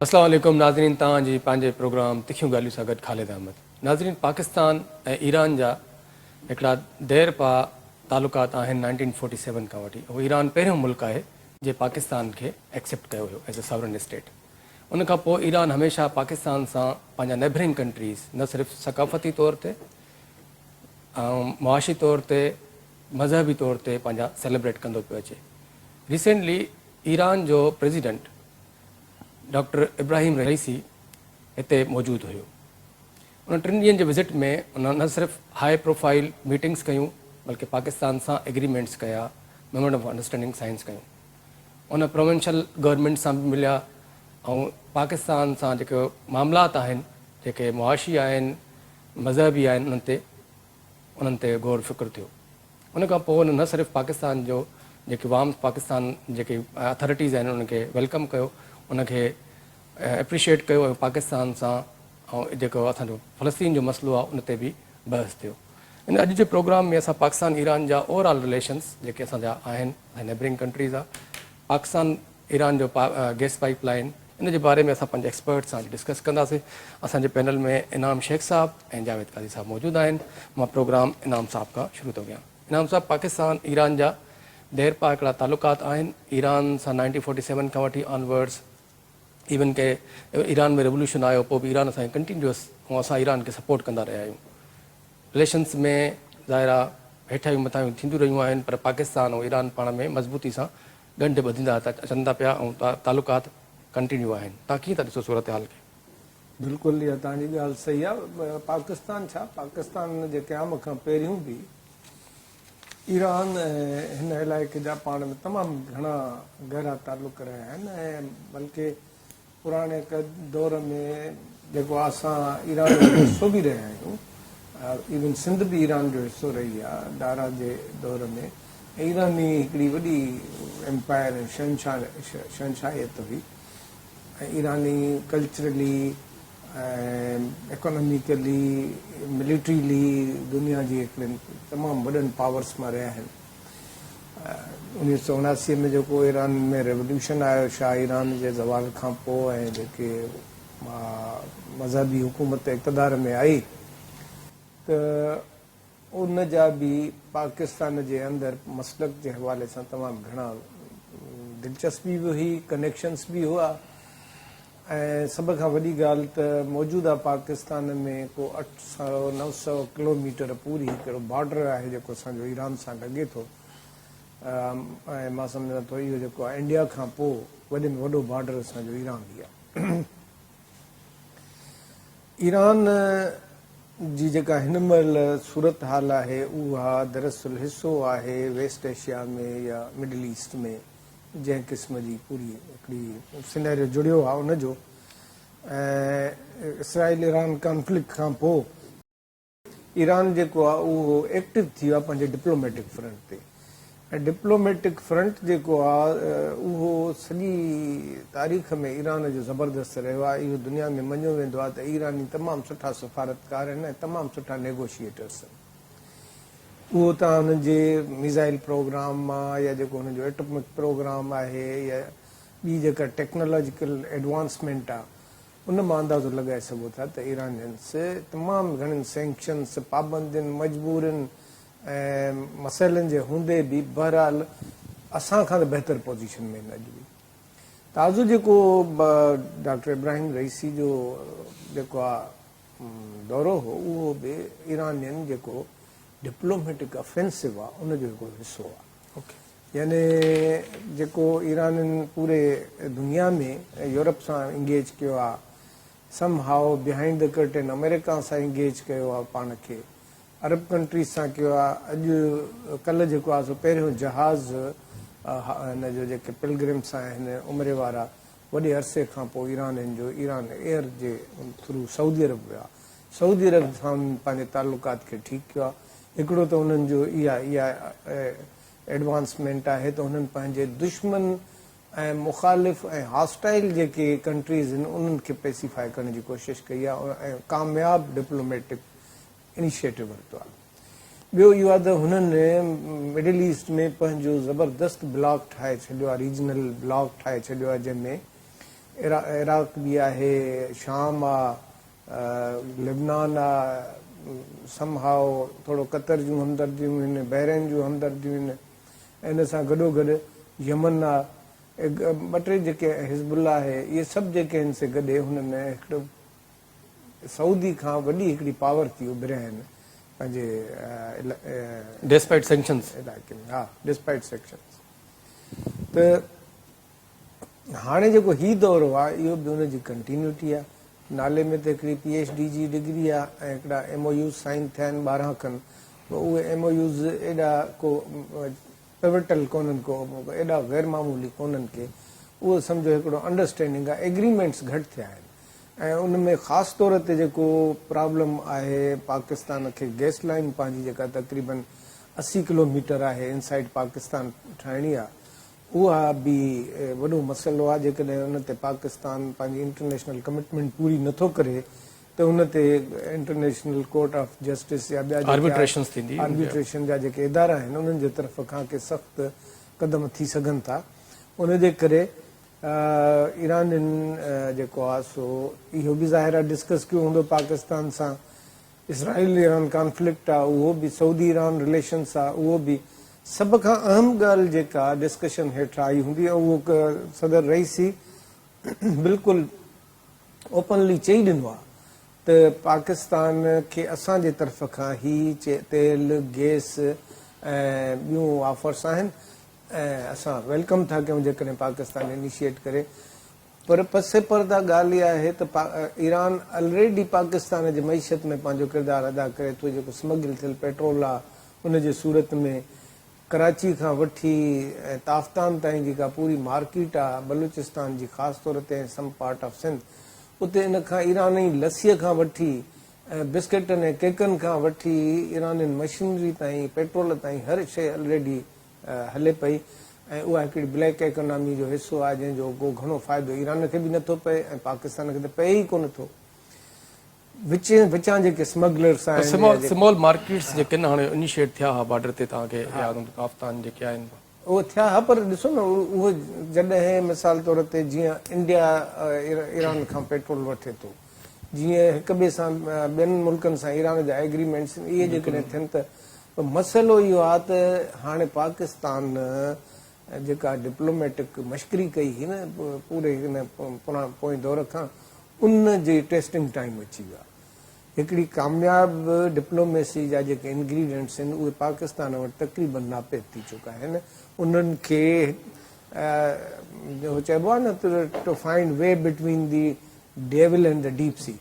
अस्सलाम वालेकुम नाज़रीन, तव्हांजी पंहिंजे प्रोग्राम तिखियूं ॻाल्हियूं सां गॾु ख़ालिद अहमद। नाज़रीन, पाकिस्तान ऐं ईरान जा हिकिड़ा देर पा तालुकात आहिनि 1947 खां वठी। उहो ईरान पहिरियों मुल्क आहे जे पाकिस्तान खे एक्सेप्ट कयो हुयो एज़ अ सॉवरन स्टेट। उन खां पोइ ईरान हमेशह पाकिस्तान सां पंहिंजा नेबरिंग कंट्रीज़ न सिर्फ़ु सक़ाफ़ती तौर ते ऐं मुआशी तौर ते, मज़हबी तौर ते पंहिंजा सेलिब्रेट कंदो पियो अचे। रिसेंटली ईरान जो प्रेसिडेंट डॉक्टर इब्राहिम रईसी हिते मौजूदु हुयो। उन 3 ॾींहंनि जे विज़िट में उन न सिर्फ़ु हाई प्रोफाइल मीटिंग्स कयूं बल्कि पाकिस्तान सां एग्रीमेंट्स कया, मेमोरेंडम ऑफ अंडरस्टैंडिंग साइंस कयूं। उन प्रोविंशियल गवर्नमेंट सां बि मिलिया ऐं पाकिस्तान सां जेके मामलात आहिनि, जेके मुआशी आहिनि, मज़हबी आहिनि, उन्हनि ते गौर फ़िक्र थियो। उन खां पोइ न सिर्फ़ु पाकिस्तान जो जेके वाम पाकिस्तान जेके अथॉरिटीज़ आहिनि उनखे वेलकम कयो, उनखे एप्रिशिएट कयो ऐं पाकिस्तान सां ऐं जेको असांजो फ़लस्तीन जो मसइलो आहे उन ते बि बहस थियो। इन अॼु जे प्रोग्राम में असां पाकिस्तान ईरान जा ओवरऑल रिलेशन्स जेके असांजा आहिनि, नेबरिंग कंट्रीज़ आहे, पाकिस्तान ईरान जो गैस पाइप लाइन, इन जे बारे में असां पंहिंजे एक्सपर्ट सां डिस्कस कंदासीं। असांजे पैनल में इनाम शेख साहब ऐं जावेद काज़ी साहब मौजूदु आहिनि। मां प्रोग्राम इनाम साहब खां शुरू थो कयां। इनाम साहब, पाकिस्तान ईरान जा देर पा हिकिड़ा तालुकात आहिनि। ईरान सां 1947 खां वठी ऑनवर्ड्स, इवन के ईरान में रेवोल्यूशन आयो पोइ बि ईरान असांखे कंटिन्यूअस ऐं असां ईरान खे सपोर्ट कंदा रहिया आहियूं। रिलेशन्स में ज़ाहिरा हेठायूं मथायूं थींदियूं रहियूं आहिनि, पर पाकिस्तान ऐं ईरान पाण में मज़बूती सां ॻंढि ॿधंदा अचनि था पिया ऐं तालुकात कंटिन्यू आहिनि। तव्हां कीअं था ॾिसो सूरत हाल खे? बिल्कुलु, इहा तव्हांजी ॻाल्हि सही आहे। पाकिस्तान छा, पाकिस्तान जे क़याम खां पहिरियों बि ईरान हिन इलाइक़े जा पाण में तमामु घणा गहरा तालुक रहिया आहिनि ऐं बल्कि पुराणे दौर में जेको असां ईरान जो हिसो बि रहिया आहियूं, इवन सिंध बि ईरान जो हिसो रही आहे दारा जे दौर में। ईरानी हिकिड़ी वॾी एम्पायर ऐं शहनशाहियत हुई ऐं ईरानी कल्चरली ऐं इकोनॉमिकली, मिलिट्रीली दुनिया जी हिकिड़े तमामु वॾनि पावर्स मां रहिया आहिनि। 1979 में जेको ईरान में रेवोल्यूशन आयो शाह ईरान जे ज़वाल खां पोइ ऐं जेके मज़हबी हुकूमत इक़्तिदार में आई, त उन जा बि पाकिस्तान जे अंदरि मसलक जे हवाले सां तमामु घणा दिलचस्पी बि हुई, कनेक्शन्स बि हुआ ऐं सभ खां वॾी ॻाल्हि त मौजूदा पाकिस्तान में को 800-900 किलोमीटर पूरी हिकिड़ो बॉर्डर आहे जेको असांजो ईरान सां लॻे थो ऐं मां सम्झां थो इहो जेको आहे इंडिया खां पोइ वॾे में वॾो बॉर्डर असांजो ईरान ई आहे। ईरान जी जेका हिन महिल सूरत हाल आहे उहा दरअसल हिसो आहे वेस्ट एशिया में या मिडल ईस्ट में, जंहिं क़िस्म जी पूरी हिकिड़ी सिनेरियो जुड़ियो आहे उनजो। ऐं इसराइल ईरान कॉन्फ्लिक्ट खां पोइ ईरान जेको आहे उहो एक्टिव थी वियो आहे पंहिंजे डिप्लोमेटिक फ्रंट ते ऐं डिप्लोमेटिक फ्रंट जेको आहे उहो सॼी तारीख़ में ईरान जो ज़बरदस्त रहियो आहे। इहो दुनिया में मञियो वेंदो आहे त ईरानी तमामु सुठा सफ़ारतकार आहिनि ऐं तमामु सुठा नेगोशिएटर्स आहिनि। उहो तव्हां हुननि जे मिज़ाइल प्रोग्राम मां या जेको हुनजो एटॉमिक प्रोग्राम आहे या ॿी जेका टेक्नोलॉजिकल एडवांसमेंट आहे उन मां अंदाज़ो लॻाए सघो था त ईरानियंस तमामु घणनि सैंक्शन्स, पाबंदियुनि, मजबूरियुनि ऐं मसइलनि जे हूंदे बि बहरहाल असां खां त बहितर पोज़ीशन में अॼु बि। ताज़ो जेको डॉक्टर इब्राहिम रईसी जो जेको आहे दौरो हो उहो बि ईरानियन जेको डिप्लोमेटिक ऑफेंसिव आहे उनजो हिकिड़ो हिसो आहे। यानी जेको ईराननि पूरे दुनिया में यूरोप सां इंगेज कयो आहे, some how behind the curtain America सां इंगेज कयो आहे, पाण खे अरब कंट्रीज़ सां कयो आहे। अॼु कल्ह जेको आहे सो पहिरियों जहाज़ हिन जो जेके पिलग्रिम्स आहिनि उमिरि वारा वॾे अरसे खां पोइ ईराननि जो ईरान एयर जे थ्रू सऊदी अरब विया। सऊदी अरब सां पंहिंजे तालुकात खे ठीकु कयो आहे। हिकिड़ो त उन्हनि जो इहा एडवांसमेंट आहे त हुननि पंहिंजे दुश्मन ऐं मुख़ालिफ़ ऐं हॉस्टाइल जेके कंट्रीज़ आहिनि उन्हनि खे पेसिफाई करण जी कोशिशि कई आहे ऐं कामयाबु डिप्लोमेटिक इनिशिएटिव वरितो आहे। ॿियो इहो आहे त हुननि मिडिल ईस्ट में पंहिंजो ज़बरदस्त ब्लॉक ठाहे छॾियो आहे, रीजनल ब्लॉक ठाहे छॾियो आहे, जंहिंमें इराक बि आहे, शाम आहे, लेबनान आहे, समहाउ थोरो कतर जूं हमदर्दियूं आहिनि, बहरेन जूं हमदर्दियूं आहिनि, ऐं इन सां गॾोगॾु यमन आहे, ॿ टे जेके हिज़बुल्ला आहे, इहे सभु जेके आहिनि से गॾे हुन में हिकिड़ो सऊदी खां वॾी हिकिड़ी पावर थी उभिरिया आहिनि पंहिंजे डिस्पाइट सैंक्शंस इलाइक़े में। हा, डिस्पाइट सैंक्शंस। त हाणे जेको हीउ दौरु आहे इहो बि हुनजी कंटिन्यूटी आहे। नाले में त हिकिड़ी PhD जी डिग्री आहे ऐं हिकिड़ा MOU साइन थिया आहिनि 12 खनि, पोइ उहे MOUs एॾा को पिवटल कोन्हनि, को एॾा ग़ैर मामूली कोन्हनि के उहो सम्झो हिकिड़ो अंडरस्टैंडिंग आहे, एग्रीमेंट्स घटि थिया आहिनि। ऐं उन में ख़ासि तौर ते जेको प्रॉब्लम आहे, पाकिस्तान खे गैस लाइन पंहिंजी जेका तक़रीबन 80 किलोमीटर आहे इनसाइड पाकिस्तान ठाहिणी आहे, उहा बि वॾो मसइलो आहे। जेकॾहिं उन ते पाकिस्तान पंहिंजी इंटरनेशनल कमिटमेंट पूरी नथो करे त उन ते इंटरनेशनल कोर्ट ऑफ जस्टिस या ॿिया आर्बिट्रेशन जा जेके इदारा आहिनि उन्हनि जे तरफ़ खां के सख़्तु क़दम थी सघनि था। उनजे करे ईरानियुनि जेको आहे सो इहो बि ज़ाहिर आहे डिस्कस कयो हूंदो पाकिस्तान सां। इसराइल ईरान कॉन्फ्लिक्ट आहे उहो बि, सऊदी ईरान रिलेशन्स आहे उहो बि। सभ खां अहम ॻाल्हि जेका डिस्कशन हेठि आई हूंदी आहे उहो सदर रईसी बिल्कुलु ओपनली चई ॾिनो आहे त पाकिस्तान खे असांजे तरफ़ खां ई तेल, गैस ऐं ॿियूं ऑफर्स आहिनि ऐं असां वेलकम था कयूं जेकॾहिं पाकिस्तान इनिशिएट करे। पर पसे पर्दा ॻाल्हि इहा आहे त ईरान ऑलरेडी पाकिस्तान जे मईशत में पंहिंजो किरदारु अदा करे थो। जेको स्मगल थियल पेट्रोल आहे उनजे सूरत में कराची खां वठी ऐं ताफ्तान ताईं जेका पूरी मार्केट आहे बलूचिस्तान जी, ख़ासि तौर ते सम पार्ट ऑफ सिंध, उते इन खां ईरानी लस्सीअ खां वठी ऐं बिस्किटनि ऐं केकनि खां वठी ईरानियुनि मशीनरी ताईं, पेट्रोल ताईं हर शइ ऑलरेडी हले पई। ऐं उहा हिकिड़ी ब्लैक इकोनॉमी जो हिसो आहे जंहिंजो को घणो फ़ाइदो ईरान खे बि नथो पए ऐं पाकिस्तान खे त पए ई कोन थो। विचां जेके स्मगलर्स आहिनि, स्मॉल मार्केट्स जेके न हाणे इनिशिएट थिया हुआ बॉर्डर ते, तव्हांखे यादि हूंदो ताफ्तान जेके आहिनि उहे थिया हा। पर ॾिसो न उहो जॾहिं मिसाल तौर ते जीअं इंडिया ईरान खां पेट्रोल वठे थो, जीअं हिक ॿिए सां ॿियनि मुल्कनि सां ईरान जा एग्रीमेंट्स इहे जेकॾहिं थियनि त मसइलो इहो आहे त हाणे पाकिस्तान जेका डिप्लोमेटिक मश्करी कई हुई न पूरे हिन पोएं दौर खां, उन जी टेस्टिंग टाइम अची वियो आहे। हिकिड़ी कामयाब डिप्लोमेसी जा जेके इंग्रीडियंट्स आहिनि उहे पाकिस्तान वटि तक़रीबन नापेद थी चुका आहिनि। उन्हनि खे चइबो आहे न to find way between the devil and the deep sea.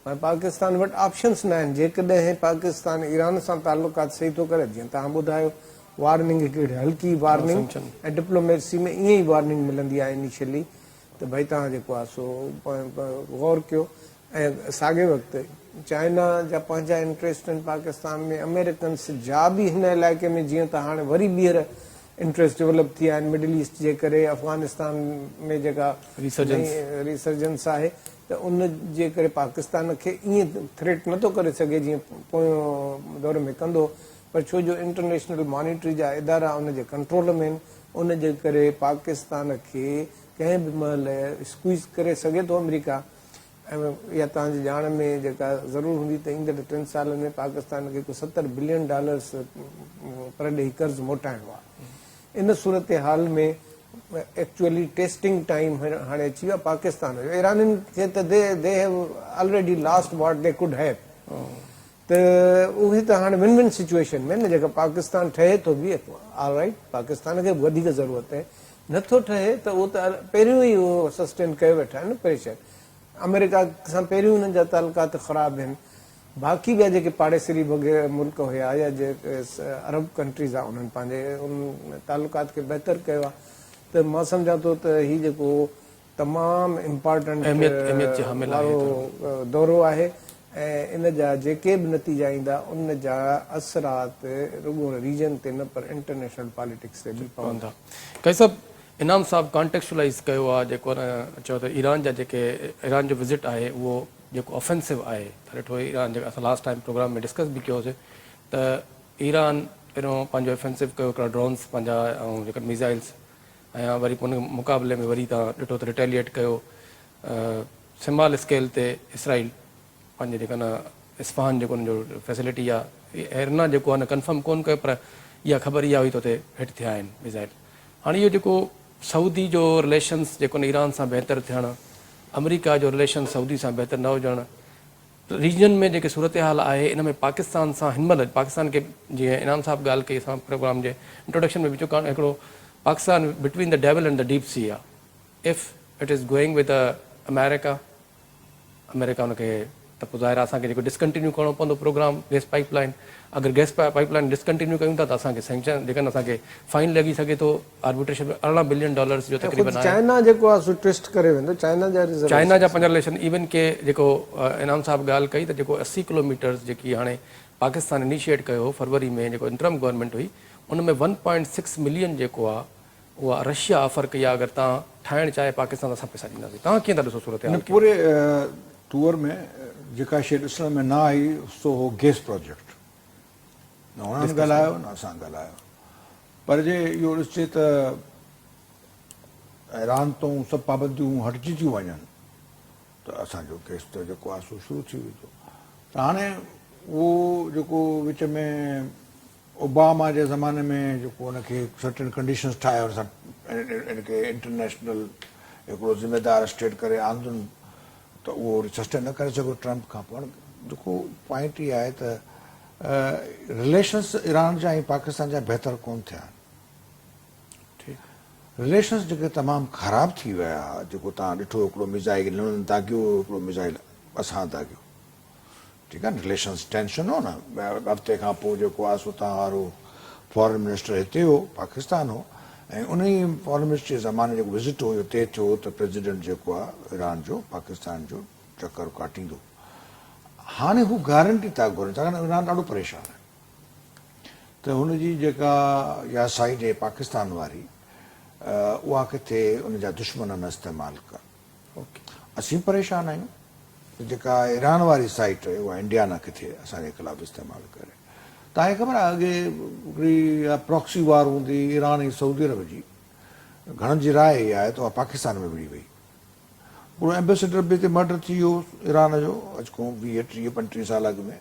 Pakistan वटि ऑप्शन्स न आहिनि। जेकॾहिं पाकिस्तान ईरान सां तालुकात सही थो करे, जीअं तव्हां ॿुधायो, वार्निंग हिकिड़ी हल्की वार्निंग, ऐं डिप्लोमेसी में ईअं ई वार्निंग मिलंदी आहे इनिशियली त भई तव्हां जेको आहे सो गौर कयो। ऐं साॻे वक़्तु चाइना जा पंहिंजा इंट्रस्ट आहिनि पाकिस्तान में, अमेरिकन्स जा बि हिन इलाइक़े में, जीअं त हाणे वरी ॿीहर इंट्रस्ट डेवलप थी विया आहिनि मिडल ईस्ट जे करे, अफ़गानिस्तान में जेका रिसर्जेंस आहे त उन जे करे पाकिस्तान खे ईअं थ्रेट नथो करे सघे जीअं पोयों दौर में कंदो। पर छो जो इंटरनेशनल मॉनिटरी जा इदारा उनजे कंट्रोल में आहिनि, उन जे करे पाकिस्तान खे कंहिं बि महिल स्क्वीज़ करे सघे थो अमेरिका। ऐं इहा तव्हांजी ॼाण में जेका ज़रूरु हूंदी त ईंदड़ 3 सालनि में पाकिस्तान खे को $70 बिलियन पर ॾेही कर्ज़ मोटाइणो आहे। इन सूरत हाल में एक्चुअली टेस्टिंग टाइम हाणे अची वियो आहे पाकिस्तान जो। ईरानियुनि खे त they have already last what they could have, त उहे त हाणे विन विन सिचुएशन में न, जेका पाकिस्तान ठहे थो बि ऑल राइट, पाकिस्तान खे वधीक ज़रूरत आहे, नथो ठहे त उहो त पहिरियों ई उहो सस्टेन कयो वेठा आहिनि प्रेशर। अमेरिका सां पहिरियों हुननि जा तालुकात ख़राब आहिनि। बाक़ी ॿिया जेके पाड़ेसरी वग़ैरह मुल्क हुया या जेके अरब कंट्रीज़ आहे उन्हनि पंहिंजे उन तालुकात खे बहितर कयो आहे। त मां सम्झां थो त हीउ जेको तमामु इम्पॉर्टेंट वारो दौरो आहे ऐं इन जा जेके बि नतीजा ईंदा उन जा असरात रुगो रीजन ते न पर इंटरनेशनल पॉलिटिक्स ते बि पवंदा। कई सभु इनाम साहब कॉन्टेक्चुअलाइज़ कयो आहे जेको चओ त ईरान जा जेके ईरान जो विज़िट आहे उहो जेको ऑफेंसिव आहे, ॾिठो ईरान जेका असां लास्ट टाइम प्रोग्राम में डिस्कस बि कयोसीं त ईरान पहिरियों पंहिंजो ऑफेंसिव कयो, हिकिड़ा ड्रोन्स पंहिंजा ऐं जेका मिज़ाइल्स, ऐं वरी उन मुक़ाबले में वरी तव्हां ॾिठो त रिटेलिएट कयो स्मॉल स्केल ते इसराइल पंहिंजे जेका न इस्फहान जेको हुनजो फैसिलिटी आहे एरना जेको आहे न कंफर्म कोन कयो, पर इहा ख़बर इहा हुई त हुते हिट थिया आहिनि मिज़ाइल। हाणे इहो जेको सऊदी जो रिलेशन्स जेको न ईरान सां बहितर थियणु, अमेरिका जो रिलेशन सऊदी सां बहितर न हुजणु, रीजन में जेके सूरत हाल आहे इन में पाकिस्तान सां हिनमहिल पाकिस्तान खे जीअं इनाम साहब ॻाल्हि कई असां प्रोग्राम जे इंट्रोडक्शन में बि चुका हिकिड़ो Pakistan between the devil and the deep sea आहे। If it is going with America, America हुनखे त पोइ ज़ाहिर आहे असांखे जेको डिसकंटिन्यू करिणो पवंदो प्रोग्राम गैस पाइपलाइन। अगरि गैस पाइपलाइन डिसकंटिन्यू कयूं था त असांखे सैंक्शन जेकॾहिं असांखे फाइन लॻी सघे थो आर्बिट्रेशन में $18 बिलियन जो तक़रीबन आहे। चाइना जेको आहे सो ट्विस्ट करे वेंदो, चाइना जा 5 रिलेशन इवन के जेको इनाम साहब ॻाल्हि कई त जेको 80 किलोमीटर्स जेकी हाणे पाकिस्तान इनिशिएट कयो फरवरी में जेको इंटरम गवर्नमेंट हुई, उन में 1.6 मिलियन जेको आहे उहा रशिया ऑफर कई आहे। अगरि तव्हां ठाहिणु चाहे पाकिस्तान असां पैसा ॾींदासीं। तव्हां कीअं था ॾिसो सूरत हाल? पूरे टूर में जेका शइ ॾिसण में न आई सो हो गैस प्रोजेक्ट, न हुननि ॻाल्हायो न असां ॻाल्हायो। पर जे इहो ॾिसे त ईरान तूं सभु पाबंदियूं हटिजी थियूं वञनि त असांजो गैस त जेको आहे सो शुरू थी वेंदो। त हाणे उहो जेको विच में ओबामा जे ज़माने में जेको हुनखे सर्टेन कंडीशन्स ठाहे हुन सां इनखे इंटरनेशनल हिकिड़ो ज़िम्मेदार स्टेट करे आंदुनि त उहो सस्टेन न करे सघो ट्रम्प खां। पोइ जेको पॉइंट इहा आहे त रिलेशन्स ईरान जा ऐं पाकिस्तान जा बहितर कोन थिया आहिनि। रिलेशन्स जेके तमामु ख़राब थी विया, जेको तव्हां ॾिठो हिकिड़ो मिज़ाइल हुननि दाॻियो, हिकिड़ो मिज़ाइल असां दाॻियो, ठीकु आहे न। रिलेशन्स टेंशन हो न, हफ़्ते खां पोइ जेको आहे सो तव्हां वारो फॉरेन मिनिस्टर हिते हो, पाकिस्तान हो, ऐं उन ई फॉरेन मिनिस्टर जे ज़माने जेको विज़िट हुयो हिते थियो त प्रेसिडेंट जेको आहे ईरान जो पाकिस्तान जो चकर काटींदो। हाणे हू गारंटी था घुरनि, छाकाणि ईरान ॾाढो परेशान आहे त हुनजी जेका या साइड आहे पाकिस्तान वारी उहा किथे उनजा दुश्मन न इस्तेमालु कनि। असीं परेशान आहियूं जेका ईरान वारी साइट आहे उहा इंडिया न किथे असांजे ख़िलाफ़ु इस्तेमालु करे। तव्हांखे ख़बर आहे अॻे हिकिड़ी प्रॉक्सी वार हूंदी ईरान ऐं सऊदी अरब जी, घणनि जी राय इहा आहे त उहा पाकिस्तान में विड़ी वई। पूरो एम्बेसडर बि हिते मर्डर थी वियो ईरान जो अॼु खां 20-30-35 साल अॻु में।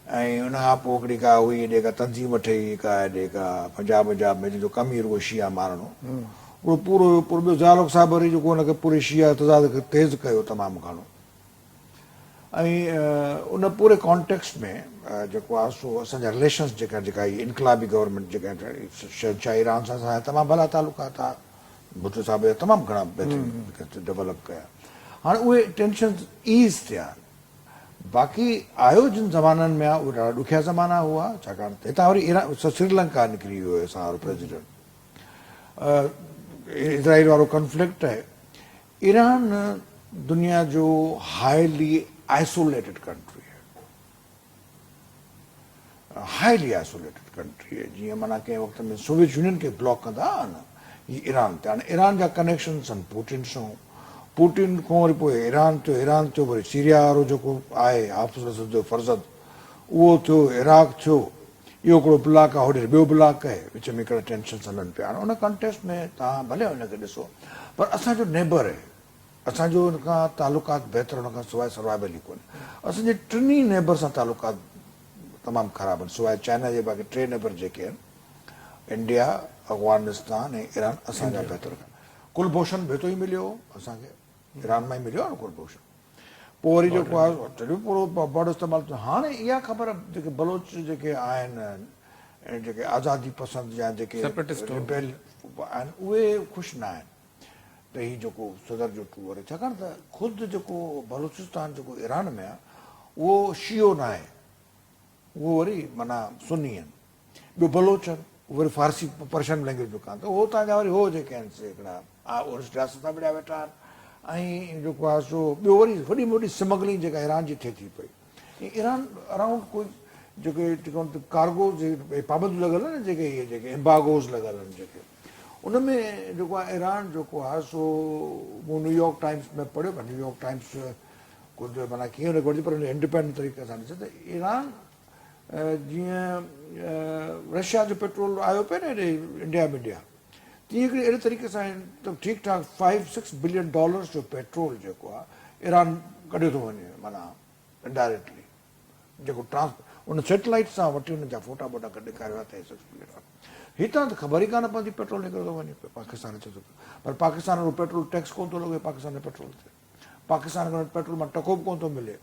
ऐं उन खां पोइ हिकिड़ी का हुई हेॾे का तंज़ीम ठही का हेॾे का पंजाब में जंहिंजो कमु ई रुगो शिया मारणो, उहो पूरो ॿियो ज़ालुक साहब वरी जेको हुनखे पूरे शिया तज़ाद खे तेज़ कयो तमामु घणो। ऐं उन पूरे कॉन्टेक्स्ट में जेको आहे सो असांजा रिलेशन्स जेका इनकलाबी गवर्नमेंट जेका शहनशाह ईरान सां असांजा तमामु भला तालुकात आहे, भुट्टो साहिब जा तमामु घणा डेवलप कया। हाणे उहे टेंशन ईज़ थिया। बाक़ी आयो जिन ज़माननि में आहे उहे ॾाढा ॾुखिया ज़माना हुआ, छाकाणि त हितां वरी ईरान श्रीलंका निकिरी वियो हुयो असां वारो प्रेसिडेंट। इज़राइल वारो कॉन्फ्लिक्ट आहे। ईरान दुनिया जो हाईली आइसोलेटेड कंट्री है, हाईली आइसोलेटेड कंट्री है। जीअं माना कंहिं वक़्त में सोवियत यूनियन खे ब्लॉक कंदा हुआ न, हीअ ईरान ते। हाणे ईरान जा कनेक्शन्स आहिनि पुटिन सां, पुटिन खां वरी पोइ ईरान थियो वरी सीरिया वारो जेको आहे हाफ़िज़ असद जो फर्ज़द उहो थियो, इराक थियो, इहो हिकिड़ो ब्लॉक आहे, होॾे ॿियो ब्लॉक आहे, विच में हिकिड़ा टेंशन्स हलनि पिया। हाणे उन कॉन्टेक्स्ट में तव्हां भले हुनखे ॾिसो, पर असांजो नेबर आहे, असांजो हुन खां तालुकात बहितर हुन खां सवाइ सर्वाइवल ई कोन्हे। असांजे टिनी नेबर सां तालुकात तमामु ख़राबु आहिनि, सवाइ चाइना जे। बाक़ी 3 नेबर जेके आहिनि इंडिया, अफ़गानिस्तान ऐं ईरान असांजा बहितर। कुलभूषण भेटो ई मिलियो असांखे, ईरान मां ई मिलियो आहे न कुलभूषण। पोइ वरी जेको आहे तॾहिं पूरो बॉर्डर इस्तेमालु थियो। हाणे इहा ख़बर जेके बलोच जेके आहिनि ऐं जेके आज़ादी पसंद या जेके रिबेल आहिनि उहे ख़ुशि न आहिनि त हीउ जेको सदर जो टूर आहे, छाकाणि त ख़ुदि जेको बलूचिस्तान जेको ईरान में आहे उहो शियो न आहे, उहो वरी माना सुन्नी आहिनि। ॿियो बलोच आहिनि, उहे वरी फारसी पर्शियन लैंग्वेज जो कान, त उहो तव्हांजा वरी हो जेके आहिनि से हिकिड़ा रियासत विढ़िया वेठा आहिनि। ऐं जेको आहे सो ॿियो वरी वॾी में वॾी स्मगलिंग जेका ईरान जी थिए थी पई। ईरान अराउंड कोई जेके कार्गो जे पाबंदियूं लॻल आहिनि, जेके एम्बागोज़ लॻल आहिनि जेके, उन में जेको आहे ईरान जेको आहे सो मूं न्यूयॉर्क टाइम्स में पढ़ियो, न्यूयॉर्क टाइम्स कुझु माना कीअं हुन घुरिजे, पर इंडिपेंडेंट तरीक़े सां ॾिसे त ईरान जीअं रशिया जो पेट्रोल आयो पियो न हेॾे इंडिया में ॾिया, त तीअं हिकिड़े अहिड़े तरीक़े सां त ठीकु ठाक $5-6 बिलियन जो पेट्रोल जेको आहे ईरान कढियो थो वञे, माना इनडायरेक्टली जेको उन सैटेलाइट सां वठी उन जा फोटा वोटा कढी ॾेखारियो आहे त 6 बिलियन। हितां त ख़बर ई कान पवंदी पेट्रोल निकिरो थो वञे पाकिस्तान अचे थो, पर पाकिस्तान जो पेट्रोल टैक्स कोन थो लॻे पाकिस्तान जे पेट्रोल ते, पाकिस्तान खां पेट्रोल मां टको बि कोन थो मिले,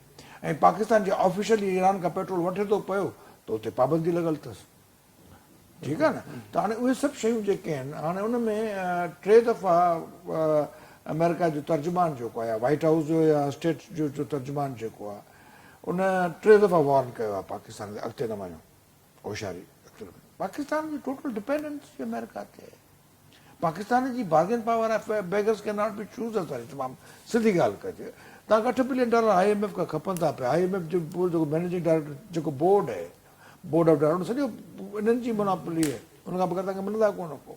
ऐं पाकिस्तान जे ऑफिशियली ईरान खां पेट्रोल वठे थो पियो त उते पाबंदी लॻल अथसि, ठीकु आहे न। त हाणे उहे सभु शयूं जेके आहिनि, हाणे उन में 3 दफ़ा अमेरिका जो तर्जुमान जेको आहे, वाइट हाउस जो या स्टेट जो तर्जुमान जेको आहे, उन 3 दफ़ा वॉर्न कयो आहे पाकिस्तान खे अॻिते न वञो, होशियारी पाकिस्तान जी टोटल डिपेंडेंसी अमेरिका ते। पाकिस्तान जी बार्गेन पावर आहे, beggars can not be choose असांजी तमामु सिधी ॻाल्हि कजे। तव्हांखे $8 बिलियन IMF खां खपनि था पिया, IMF जो जेको मैनेजिंग डायरेक्टर जेको बोर्ड आहे, बोर्ड ऑफ डायरेक्टर सॼो इन्हनि जी मोनोपोली आहे, उन खां बग़ैर तव्हांखे मिलंदा कोन को।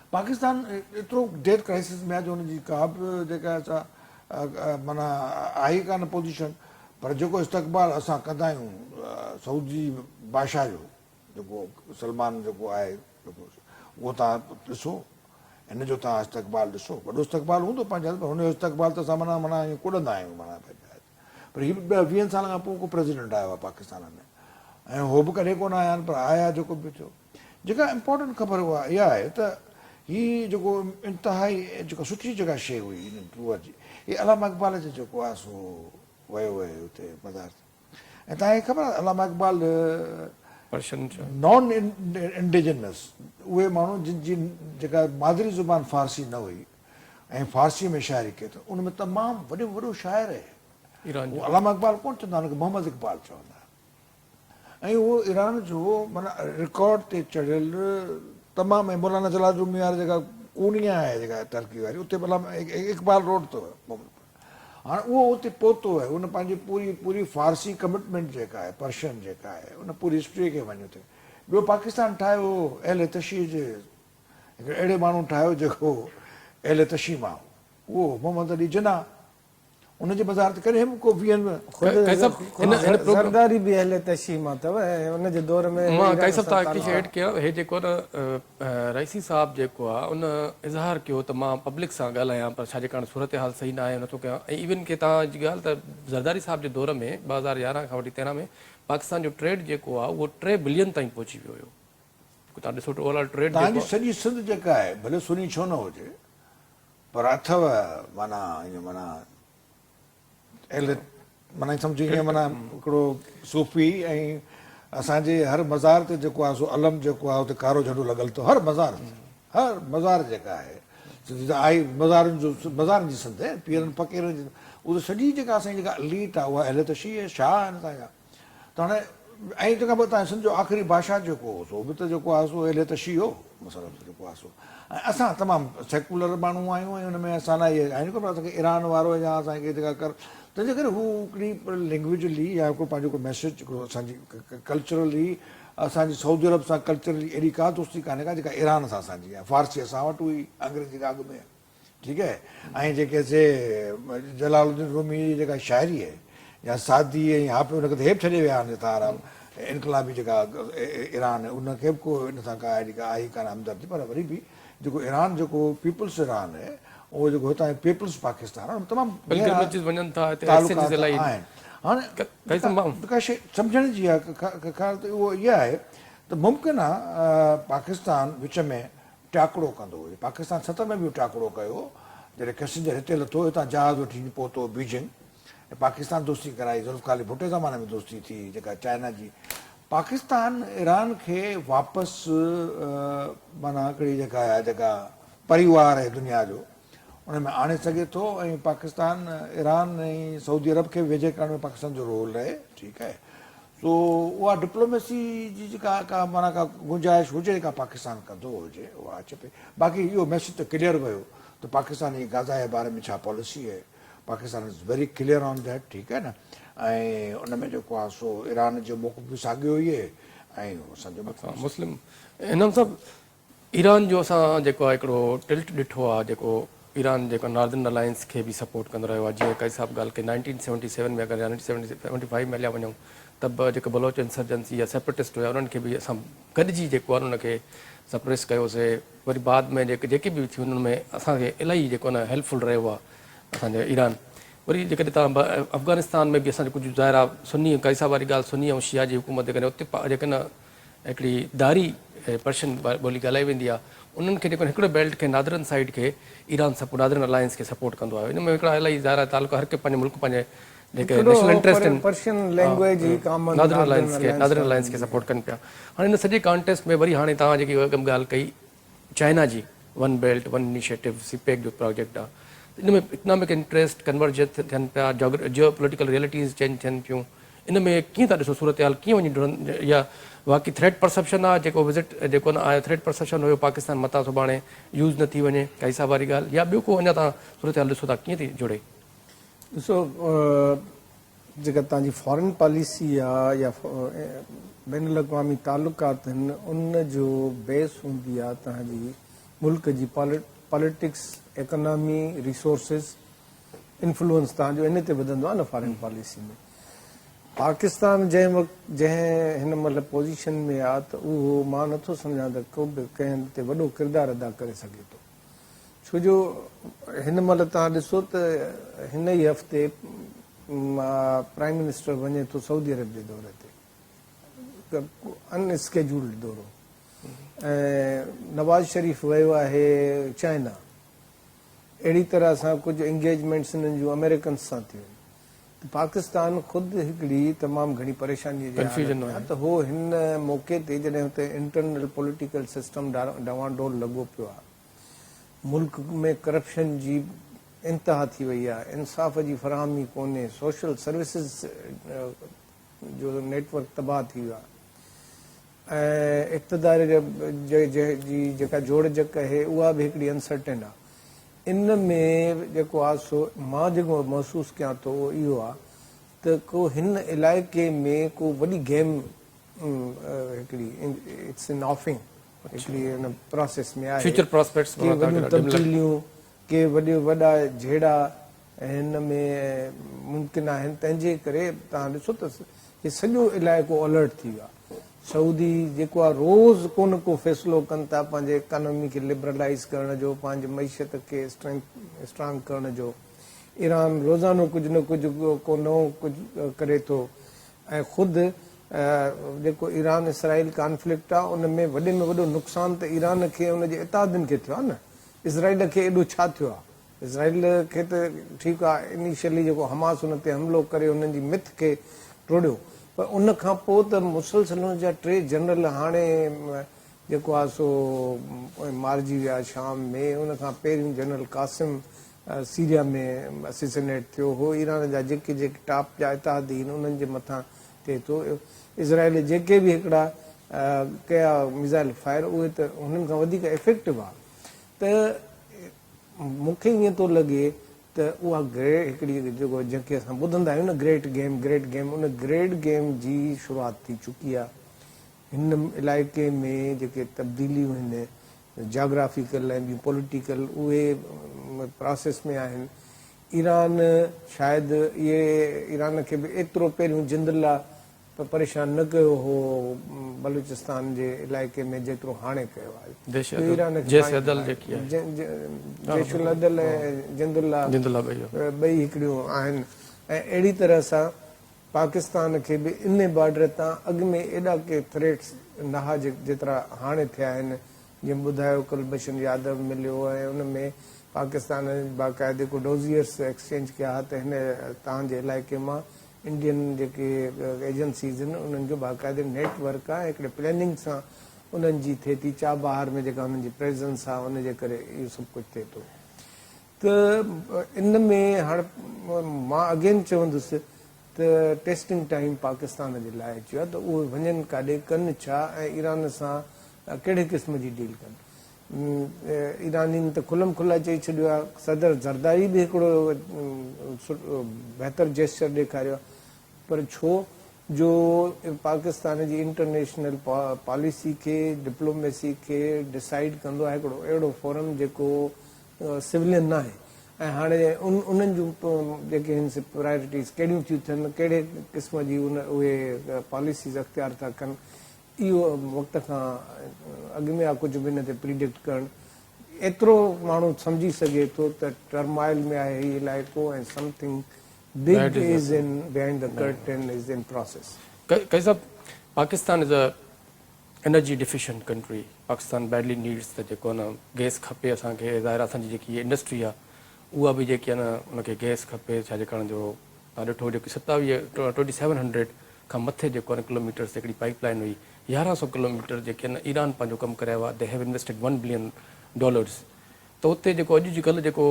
पाकिस्तान एतिरो डेथ क्राइसिस में आहे जो हुनजी का बि जेका असां माना आहे कान पोज़ीशन, पर जेको इस्तक़बाल असां कंदा आहियूं सऊदी बादशाह जो, जेको सलमान जेको आहे उहो तव्हां ॾिसो, हिन जो तव्हां इस्तक़बाल ॾिसो, वॾो इस्तक़बाल हूंदो पंहिंजा, पर हुनजो इस्तक़बाल त असां माना ईअं कुॾंदा आहियूं माना पंहिंजा। पर हीअ 20 साल खां पोइ को प्रेसिडेंट आयो आहे पाकिस्तान में, ऐं हो बि कॾहिं कोन आया आहिनि, पर आया जेको बि थियो। जेका इम्पोर्टेंट ख़बर उहा इहा आहे त हीअ जेको इंतिहाई जेका सुठी जेका शइ हुई हिन टूर जी, हीअ अलामा इक़बाल जो जेको आहे सो वियो हुते मज़ार। ऐं तव्हांखे ख़बर आहे अलामा इक़बाल नॉन इंडिजिनस, उहे माण्हू जिन जी जेका मादरी ज़ुबान फारसी न हुई ऐं फारसी में शाइरी कई, त उन में तमामु वॾो शाइर आहे। अलामा इक़बाल कोन चवंदा, हुनखे मोहम्मद इक़बाल चवंदा। ऐं उहो ईरान जो माना रिकॉर्ड ते चढ़ियल तमामु, ऐं मौलाना जलाल रूमी वारी जेका कूनिया आहे जेका टर्की वारी, उते इक़बाल रोड अथव। हाणे उहो उते पहुतो आहे, उन पंहिंजी पूरी फारसी कमिटमेंट जेका आहे, पर्शियन जेका आहे, उन पूरी हिस्ट्रीअ खे वञो थिए। ॿियो पाकिस्तान ठाहियो अहले तशी जे हिकिड़े अहिड़े माण्हू ठाहियो जेको अहले तशी माण्हू, उहो मोहम्मद अली जिन्ना, उनजे मज़ार ते कॾहिं को ज़रदारी बि अहले तशी मां अथव, ऐं उनजे दौर में मां काई सब तहक़ीक़ ऐड कयो। हे जेको न रईसी साहब जेको आहे उन इज़हार कयो त मां पब्लिक सां ॻाल्हायां, पर छाजे कारण सूरत हाल सही न आहे, नथो कयां। ऐं इवन की तव्हांजी ॻाल्हि त ज़रदारी साहब जे दौर में 2011 खां वठी 13 में पाकिस्तान जो ट्रेड जेको आहे उहो 3 बिलियन ताईं पहुची वियो हुयो। तव्हां ॾिसो ओवरऑल ट्रेड तव्हांजी सॼी सिंध जेका आहे, भले सुनी छो न हुजे, पर अथव माना ईअं माना माना सम्झो ईअं माना हिकिड़ो सूफ़ी, ऐं असांजे हर मज़ार ते जेको आहे सो अलम जेको आहे उते कारो झंडो लॻल अथव हर मज़ार जेका आहे आई मज़ारनि जी सिंध आहे, पीरनि फ़क़ीरनि जी, उहा सॼी जेका असांजी जेका अलीट आहे उहा अहले तशी आहे, शाह आहिनि तव्हांजा। त हाणे ऐं तंहिंखां पोइ तव्हां सिंध जो आख़िरी बादशाह जेको हो सो बि त जेको आहे सो अहले तशी हो मसइलो जेको आहे सो। ऐं असां तमामु सेकुलर माण्हू आहियूं, ऐं हुन में असां लाइ इहे आहिनि ख़बर असांखे ईरान वारो या असांखे जेका कर, तंहिंजे करे हू हिकिड़ी लैंग्वेजली या हिकिड़ो पंहिंजो को मैसेज हिकिड़ो असांजी कल्चरली असांजी सऊदी अरब सां कल्चरली अहिड़ी का दोस्ती कान्हे का जेका ईरान सां असांजी आहे। फारसी असां वटि हुई, अंग्रेजी खां अॻु में, ठीकु आहे। ऐं जेके से जलालुद्दीन रूमी जी जेका शाइरी आहे या सादी ऐं हाफ़िज़, हुनखे त हेठि छॾे विया आहिनि तारा इनकलाबी जेका ईरान आहे, उनखे बि को इन सां का अहिड़ी का आई कान हमदर्दी, पर वरी बि जेको ईरान जेको पीपुल्स ईरान आहे, उहो जेको हितां पीपुल्स पाकिस्तान आहे, तमामु आहिनि। हाणे का शइ सम्झण जी आहे त उहो इहा आहे त मुमकिन आहे पाकिस्तान विच में टाकड़ो कंदो हुजे। पाकिस्तान 7 में बि टाकड़ो कयो, जॾहिं किसिंजर हिते लथो, हितां जहाज़ वठी पहुतो बीजिंग, ऐं पाकिस्तान दोस्ती कराई, ज़ुल्फ़िकार अली भुट्टो ज़माने में दोस्ती थी जेका चाइना जी। पाकिस्तान ईरान खे वापसि माना हिकिड़ी जेका परिवार आहे दुनिया जो उन में आणे सघे थो, ऐं पाकिस्तान ईरान ऐं सऊदी अरब खे वेझे करण में पाकिस्तान जो रोल रहे, ठीकु आहे। सो उहा डिप्लोमेसी जी जेका माना का गुंजाइश हुजे जेका पाकिस्तान कंदो हुजे उहा अचे पई। बाक़ी इहो मैसेज त क्लियर वियो त पाकिस्तान जी गाज़ा जे बारे में छा पॉलिसी आहे, Pakistan is very clear on that, ठीकु आहे न। ऐं उन में जेको आहे सो ईरान जो मौक़िफ़ बि साॻियो ई आहे, ऐं असांजो मुस्लिम हिन सभु ईरान जो असां जेको आहे हिकिड़ो टिल्ट ॾिठो आहे, जेको ईरान जेको नॉर्दर्न अलायंस खे बि सपोर्ट कंदो रहियो आहे। जीअं काई साहब ॻाल्हि कई 1977 में, अगरि 1975 में हलिया वञूं मकतब जेको बलोच इंसर्जेंसी या सेपरेटिस्ट हुया उन्हनि खे बि असां गॾिजी जेको आहे उनखे सप्रेस कयोसीं। वरी बाद में जेके बि थी उन्हनि में असांखे इलाही जेको आहे हेल्पफुल रहियो आहे असांजो ईरान। वरी जेकॾहिं तव्हां अफ़गानिस्तान में बि असांजो कुझु ज़ाहिर आहे सुन्नी कैसा वारी ॻाल्हि सुन्नी ऐं शिया जी हुकूमत जे करे उते जेकॾहिं हिकिड़ी दारी पर्शियन ॿोली ॻाल्हाई वेंदी आहे उन्हनि खे जेको हिकिड़े बेल्ट खे नादरन साइड खे ईरान सपोर्ट नादरन अलायंस खे सपोर्ट कंदो आहे। इन में हिकिड़ा इलाही ज़ाहिर तालुक हर कंहिं पंहिंजे मुल्क पंहिंजे जेके नेशनल इंट्रस्ट आहिनि पर्शियन लैंग्वेज ही कॉमन नादरन अलायंस खे सपोर्ट कनि पिया। हाणे इन सॼे कॉन्टेस्ट में वरी हाणे तव्हां जेकी ॻाल्हि कई चाइना जी one belt one initiative CPEC जो प्रोजेक्ट आहे इन में इकनॉमिक इंट्रस्ट कन्वर्ज थियनि पिया जियो पोलिटिकल रियलिटीज़ चेंज थियनि पियूं। इन में कीअं था ॾिसो सूरत हाल कीअं वञी जुड़नि या बाक़ी थ्रेट परसेप्शन आहे जेको विज़िट जेको न आयो थ्रेट परसेप्शन हुयो पाकिस्तान मथां सुभाणे यूज़ न थी वञे काइसा वारी ॻाल्हि या ॿियो को अञा तव्हां सूरत हाल ॾिसो था कीअं थी जुड़े? ॾिसो जेका तव्हांजी फॉरेन पॉलिसी आहे या बैन अल-अक़वामी तालुकात आहिनि उन जो बेस हूंदी आहे तव्हांजी मुल्क जी पॉलिटिक्स इकोनॉमी रिसोर्सिस इन्फ्लुएंस तव्हांजो इन ते वधंदो आहे न फॉरेन पॉलिसी में। पाकिस्तान जंहिं हिन महिल पोज़ीशन में आहे त उहो मां नथो सम्झां त को बि कंहिं ते वॾो किरदारु अदा करे सघे थो। छो जो हिन महिल तव्हां ॾिसो त हिन ई हफ़्ते प्राइम मिनिस्टर वञे थो सऊदी अरब जे दौरे ते अनस्केड्यूल्ड दौरो ऐं नवाज़ शरीफ़ वियो आहे चाइना। अहिड़ी तरह सां कुझु एंगेजमेंट्स हिननि जूं अमेरिकन्स सां थियूं आहिनि। पाकिस्तान ख़ुदि हिकिड़ी तमामु घणी परेशानी त हो हिन मौक़े ते जॾहिं हुते इंटरनल पॉलिटिकल सिस्टम डावांडोल लॻो पियो आहे मुल्क में करप्शन जी इंतिहा थी वई आहे इंसाफ़ जी फराहमी कोन्हे सोशल सर्विसिस जो नेटवर्क तबाह थी वियो आहे ऐं इक़्तिदार जी जेका जोड़ जक आहे उहा बि हिकिड़ी अनसर्टेन आहे। इन में जेको आहे सो मां जेको महसूसु कयां थो उहो इहो आहे त को हिन इलाइक़े में को वॾी गेम हिकिड़ी इट्स इन ऑफिंग हिकिड़ी हिन प्रोसेस में आहे फ्यूचर प्रोस्पेक्ट्स के वॾियूं तब्दीलियूं के वॾा जहिड़ा हिन में मुमकिन आहिनि। तंहिंजे करे तव्हां ॾिसो त हीउ सॼो इलाइक़ो अलर्ट थी वियो आहे। सऊदी जेको आहे रोज़ को न को फ़ैसिलो कनि था पंहिंजे इकानमी खे लिबरलाइज़ करण जो पंहिंजे मईशत खे स्ट्रांग करण जो। ईरान रोज़ानो कुझु न कुझु को नओं कुझु करे थो ऐं ख़ुदि जेको ईरान इसराइल कॉन्फ्लिक्ट आहे उन में वॾे में वॾो नुक़सानु त ईरान खे उनजे इतादियुनि खे थियो आहे न। इसराइल खे एॾो छा थियो आहे? इसराइल खे त ठीकु आहे इनिशियली जेको हमास हुन ते हमिलो करे हुननि जी मिथ खे टोड़ियो पर उन खां पोइ त मुसलसल जा 3 जनरल हाणे जेको आहे सो मारिजी विया शाम में। उन खां पहिरियों जनरल कासिम सीरिया में असिसिनेट थियो हो। ईरान जा जेके टॉप जा इतिहादी आहिनि उन्हनि जे मथां थिए थो। इसराइल जेके बि हिकिड़ा कया मिज़ाइल फायर उहे त हुननि खां वधीक इफेक्टिव आहे। त मूंखे ईअं थो लॻे त उहा हिकिड़ी जेको जंहिंखे असां ॿुधंदा आहियूं न ग्रेट गेम उन ग्रेट गेम जी शुरूआति थी चुकी आहे। हिन इलाइक़े में जेके तब्दीलियूं आहिनि जाग्राफिकल ऐं ॿियूं पॉलिटिकल उहे प्रोसेस में आहिनि। ईरान शायदि ईरान खे बि एतिरो पहिरियों जिंदला परेशान न कयो हो बलूचिस्तान जे इलाइक़े में जेतिरो हाणे कयो आहे। ॿई हिकिड़ियूं आहिनि ऐं अहिड़ी तरह सां पाकिस्तान खे बि इन बॉर्डर तां अॻु में एॾा के थ्रेट्स नहा जेतिरा हाणे थिया आहिनि। जीअं ॿुधायो कुलभूषण यादव मिलियो ऐं उन में पाकिस्तान बाक़ाइदे को डोज़ियर्स एक्सचेंज कया त हिन तव्हांजे इलाइक़े मां इंडियन जेके एजेंसीज़ आहिनि उन्हनि जो बाक़ाइदे नेटवर्क आहे हिकिड़े प्लैनिंग सां उन्हनि जी थिए थी चाबहार में जेका उन्हनि जी प्रेज़ेंस आहे उनजे करे इहो सभु कुझु थिए थो। त इन में हाणे मां अगेन चवंदुसि त टेस्टिंग टाइम पाकिस्तान जे लाइ अची वियो आहे त उहे वञनि काॾे कनि छा ऐं ईरान सां कहिड़े क़िस्म जी डील कनि। ईरानी त खुलम खुला चई छॾियो आहे। सदर ज़रदारी बि हिकिड़ो बहितर जेस्चर ॾेखारियो आहे पर छो जो पाकिस्तान जी इंटरनेशनल पॉलिसी खे डिप्लोमेसी खे डिसाइड कंदो आहे हिकिड़ो अहिड़ो फोरम जेको सिविलियन न आहे। ऐं हाणे उन्हनि जूं जेके आहिनि प्रायोरिटीज़ कहिड़ियूं थियूं थियनि, कहिड़े क़िस्म जी उहे पॉलिसीज़ अख़्तियार था कनि, इहो वक़्त खां अॻु में आहे कुझु बि हिन ते प्रिडिक्ट करणु। एतिरो माण्हू सम्झी सघे थो त टर्माइल में आहे हीउ इलाइक़ो ऐं something big is in behind the curtain is in process. कई साहब, Pakistan is a energy deficient country. Pakistan badly needs त जेको न गैस खपे असांखे, ज़ाहिर असांजी जेकी इंडस्ट्री आहे उहा बि जेकी आहे न उनखे गैस खपे। छाजे कारण जो तव्हां ॾिठो जेकी 2700 खां मथे जेको आहे किलोमीटर्स हिकिड़ी पाइप लाइन हुई, 1100 किलोमीटर जेके आहे न ईरान पंहिंजो कमु करायो आहे। They have invested $1 billion. त उते जेको अॼु जी कल्ह जेको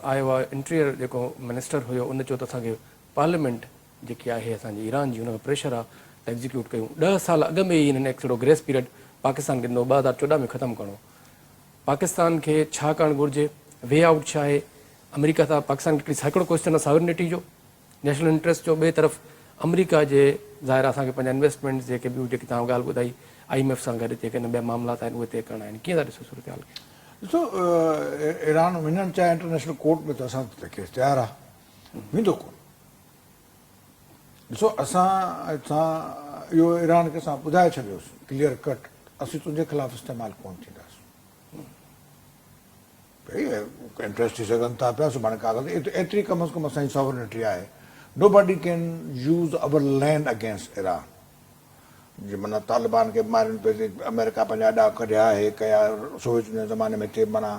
आयो आहे इंटीरियर जेको मिनिस्टर हुयो, उन चयो त असांखे पार्लियामेंट जेकी आहे असांजी ईरान जी, उनखां प्रेशर आहे त एग्जीक्यूट कयूं। 10 साल अॻु में ई हिननि हिकिड़ो ग्रेस पीरियड पाकिस्तान खे ॾिनो, 2014 में ख़तमु करिणो। पाकिस्तान खे छा करणु घुरिजे, वे आउट छा आहे? अमेरिका सां पाकिस्तान खे हिकिड़ो क्वेश्चन आहे सॉवरनिटी जो, नेशनल इंट्रस्ट जो। ॿिए तरफ़ अमेरिका जे ज़ाहिर असांखे पंहिंजा इन्वेस्टमेंट्स जेके ॿियूं जेकी तव्हां ॻाल्हि ॿुधाई IMF सां गॾु जेके ॿिया मामलात आहिनि उहे तय करणा आहिनि। कीअं था ॾिसो सूरत हाल खे? ॾिसो, ईरान वञणु चाहे इंटरनेशनल कोर्ट में त असां त केस तयारु आहे, वेंदो कोन। ॾिसो, असां इहो ईरान खे असां ॿुधाए छॾियोसीं क्लियर कट, असीं तुंहिंजे ख़िलाफ़ु इस्तेमालु कोन थींदासीं। भई इंट्रस्ट थी सघनि था पिया, सुभाणे कागज़ एतिरी कम अज़ कम असांजी सॉवरनिटी आहे। Nobody can use our land against Iran. जीअं माना तालिबान खे मारियुनि पिए, अमेरिका पंहिंजा अॾा कढिया, हे कया, सोवियत यूनियन ज़माने में हिते माना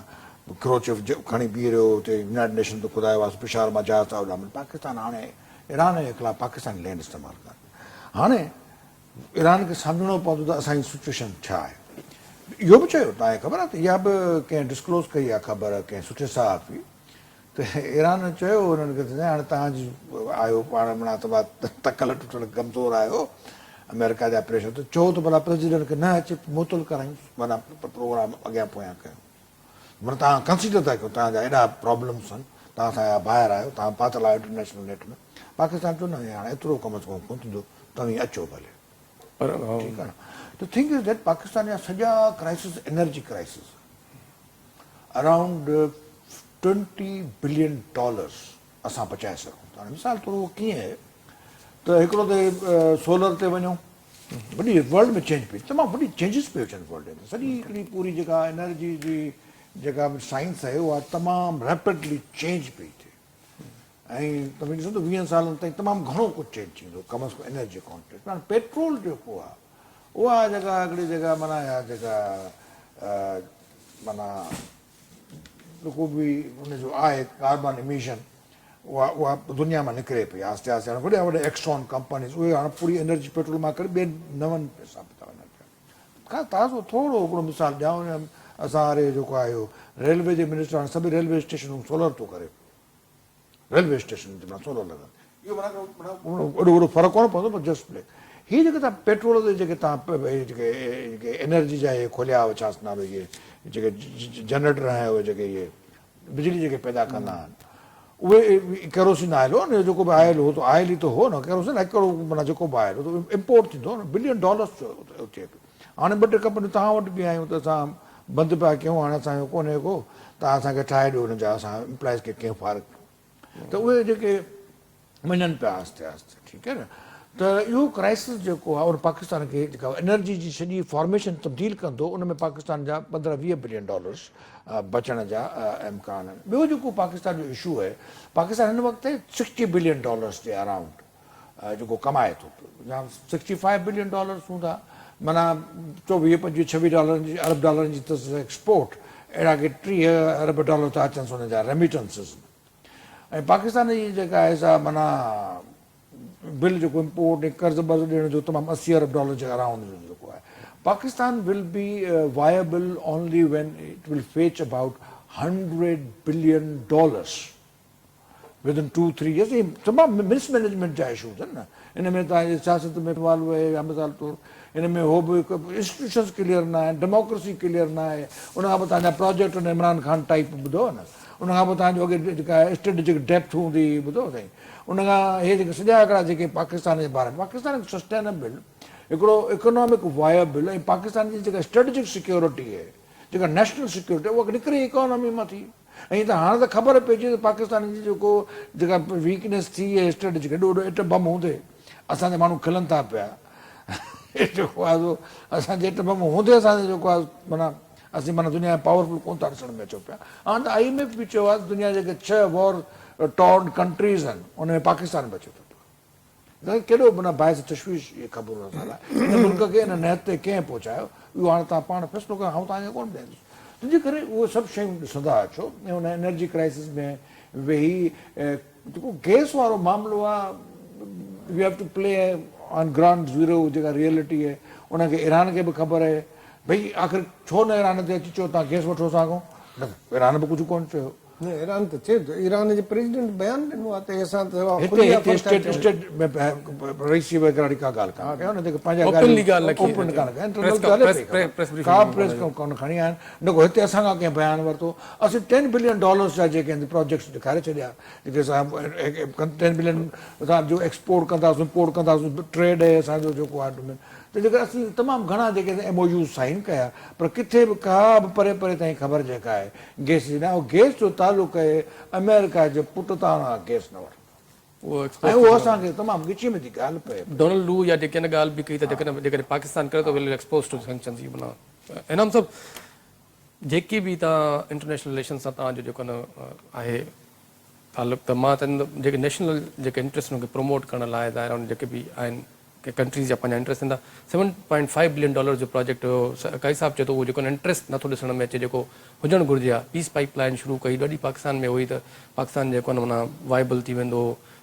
क्रोचेव खणी बीह रहियो हुते, यूनाइटेड नेशन ते ख़ुदा जो पिशावर मां जहाज़ था उॾामनि। पाकिस्तान हाणे ईरान जे ख़िलाफ़ु पाकिस्तानी लैंड इस्तेमालु कनि। हाणे ईरान खे सम्झणो पवंदो त असांजी सिचुएशन छा आहे। इहो बि चयो, तव्हांखे ख़बर आहे त इहा बि कंहिं डिस्क्लोज़ कई आहे ख़बर कंहिं सुठे सहाफ़ी, त ईरान चयो हुननि खे त हाणे तव्हांजी आयो पाण माना तव्हां तकल टुटल कमज़ोर आहियो, अमेरिका जा प्रेशर, त चओ त भला प्रेसिडेंट खे न अचे, मुतल करायूं, माना प्रोग्राम अॻियां पोयां कयूं। माना तव्हां कंसीडर था कयो, तव्हांजा एॾा प्रॉब्लम्स आहिनि, तव्हां असांजा ॿाहिरि आहियो, तव्हां फाथल आहियो इंटरनेशनल नेट में। पाकिस्तान चयो न हाणे एतिरो कम अज़ कम कोन थींदो, तव्हीं अचो भले। ठीकु आहे न। The thing is that Pakistan जा सॼा crisis energy crisis around $20 billion असां बचाए सघूं था। हाणे मिसाल तौरु उहो कीअं आहे त हिकिड़ो त सोलर ते वञूं, वॾी वर्ल्ड में चेंज पई, तमामु वॾी चेंजिस पई अचनि वर्ल्ड में। सॼी हिकिड़ी पूरी जेका एनर्जी जी जेका साइंस आहे उहा तमामु रैपिडली चेंज पई थिए। ऐं तव्हां ॾिसो त 20 सालनि ताईं तमामु घणो कुझु चेंज थींदो, कम अज़ कम एनर्जी कॉन्टेक्ट। हाणे पेट्रोल जेको आहे उहा जेका हिकिड़ी जेका माना जेका माना जेको बि हुनजो आहे कार्बन इमिशन, उहा दुनिया मां निकिरे पई आहिस्ते आहिस्ते। हाणे वॾा वॾा एक्सट्रॉन कंपनीज़ उहे हाणे पूरी एनर्जी पेट्रोल मां करे ॿियनि नवनि पैसा बि था वञनि पिया। ताज़ो थोरो हिकिड़ो मिसाल ॾियां, असां हाणे जेको आहे रेलवे जे मिनिस्टर हाणे सभई रेलवे स्टेशनूं सोलर थो करे, रेलवे स्टेशन ते माना सोलर लॻनि। इहो माना वॾो वॾो फ़र्क़ु कोन पवंदो, पर जस्ट प्ले। हीअ जेके तव्हां पेट्रोल ते जेके तव्हां जेके एनर्जी जा इहे खोलिया हुआ, छा नालो इहे जेके जनरेटर आहिनि, उहे जेके इहे बिजली जेके पैदा कंदा आहिनि, उहे केरोसिन आयल हो न, जेको बि आयल हो त आयल ई त हो न, केरोसिन हिकिड़ो माना जेको बि आयल हो त इम्पोर्ट थींदो न, $1 बिलियन थिए पियो। हाणे ॿ टे कंपनियूं तव्हां वटि बि आयूं त असां बंदि पिया कयूं, हाणे असांजो कोन्हे को, तव्हां असांखे ठाहे ॾियो हुनजा, असां इम्प्लाइज़ खे कीअं फ़र्क़ु। त उहे जेके वञनि पिया आहिस्ते आहिस्ते, ठीकु आहे न। त इहो क्राइसिस जेको आहे उन पाकिस्तान खे जेका एनर्जी जी सॼी फॉर्मेशन तब्दील कंदो, उन में पाकिस्तान जा $15-20 बिलियन बचण जा इम्कान आहिनि। ॿियो जेको पाकिस्तान जो इशू आहे, पाकिस्तान हिन वक़्तु $60 बिलियन जे अराउंड जेको कमाए थो पियो, या $65 बिलियन हूंदा, माना $24-25-26 जी अरब डॉलरनि जी त एक्सपोर्ट, अहिड़ा की $30 अरब था अचनि हुन जा रेमिटेंसिस। ऐं पाकिस्तान जी जेका आहे सा माना बिल जेको इम्पोर्ट ऐं कर्ज़ बर्ज़ ॾियण जो तमामु $80 अरब जे अराउंड जेको आहे। Pakistan will be viable only when it will fetch about $100 billion within 2-3 years। तमामु मिसमैनेजमेंट जा इशूज़ आहिनि न, इन में तव्हांजे सियासत में इन्वॉल्व आहे, या मिसाल तौरु इन में हो बि इंस्टीट्यूशन्स क्लियर न आहे, डेमोक्रेसी क्लियर न आहे, उनखां पोइ तव्हांजा प्रोजेक्ट इमरान खान टाइप ॿुधो न, उनखां पोइ तव्हांजो अॻे जेका स्ट्रेटेजिक डेप्थ हूंदी ॿुधो साईं, उनखां इहे जेके सॼा हिकिड़ा जेके पाकिस्तान जे बारे में, पाकिस्तान सस्टेनेबल हिकिड़ो इकोनॉमिक वायबल ऐं पाकिस्तान जी जेका स्ट्रेटेजिक सिक्योरिटी आहे, जेका नेशनल सिक्योरिटी आहे, उहा निकिरे इकोनॉमी मां थी। ऐं त हाणे त ख़बर पइजे त पाकिस्तान जी जेका वीकनेस थी आहे स्ट्रेटेजिक एॾो वॾो एटम बम हूंदे असांजा माण्हू खिलनि था पिया जेको आहे असांजे एटम बम हूंदे असांजो जेको आहे माना असीं माना दुनिया में पावरफुल कोन था ॾिसण में अचो पिया। हाणे त IMF बि चयो आहे दुनिया जेके 6 वॉर टॉर्न कंट्रीज़ आहिनि उन में पाकिस्तान बि अचे थो पियो। केॾो माना बाहिस तशवीश इहे ख़बरूं असां लाइ हिन मुल्क खे हिन नहत ते कंहिं पहुचायो इहो हाणे तव्हां पाण फ़ैसिलो कयो, आउं तव्हांखे कोन ॿुधाईंदुसि। तंहिंजे करे उहे सभु शयूं ॾिसंदा अचो ऐं हुन एनर्जी क्राइसिस में वेही जेको गैस वारो मामिलो आहे we have to play on ground zero जेका रियलिटी आहे उनखे ईरान खे बि ख़बर आहे भई आख़िर छो न ईरान ते अची चयो तव्हां गैस वठो साॻो न ईरान बि कुझु कोन चयो। न ईरान त चए थो, ईरान जे प्रेसिडेंट बयानु ॾिनो आहे त असां हिते स्टेट में रईसी वग़ैरह का ॻाल्हि कान कयो न जेके पंहिंजा Openly ॻाल्हि न कई। ओपन कान कया press briefing का प्रेस कोन खणी आया आहिनि न को हिते असां खां कंहिं बयानु वरितो। असीं $10 billion जा जेके आहिनि प्रोजेक्ट्स ॾेखारे छॾिया जेके असां $10 billion असां जो एक्सपोर्ट कंदासीं इम्पोर्ट कंदासीं ट्रेड आहे असांजो जेको आहे त जेके असीं तमामु घणा जेके MOU साइन कया पर किथे बि का बि परे परे ताईं ख़बर जेका आहे गैस जी न उहो गैस जो तालुक़ु आहे अमेरिका जे पुट तां गैस न वठंदो ऐं उहो असांखे तमामु ॻिची में थी ॻाल्हि पए। डोनाल्ड लू या जेके हिन ॻाल्हि बि कई त जेकॾहिं पाकिस्तान करे थो विल एक्सपोज टू सैंक्शंस इहो माना इनाम सभु जेकी बि तव्हां इंटरनेशनल रिलेशन सां तव्हांजो जेको न आहे तालुक़ु त मां चवंदुमि जेके नेशनल जेके इंट्रस्ट हुनखे प्रमोट करण लाइ ज़ाहिर जेके बि आहिनि के कंट्रीज़ जा पंहिंजा इंट्रस्ट ईंदा। $7.5 billion जो प्रोजेक्ट हुयो काई साहब चए थो उहो जेको इंट्रस्ट नथो ॾिसण में अचे जेको हुजणु घुरिजे आहे। पीस पाइप लाइन शुरू कई ॾाढी पाकिस्तान में हुई त पाकिस्तान जेको न माना वाइबल थी वेंदो।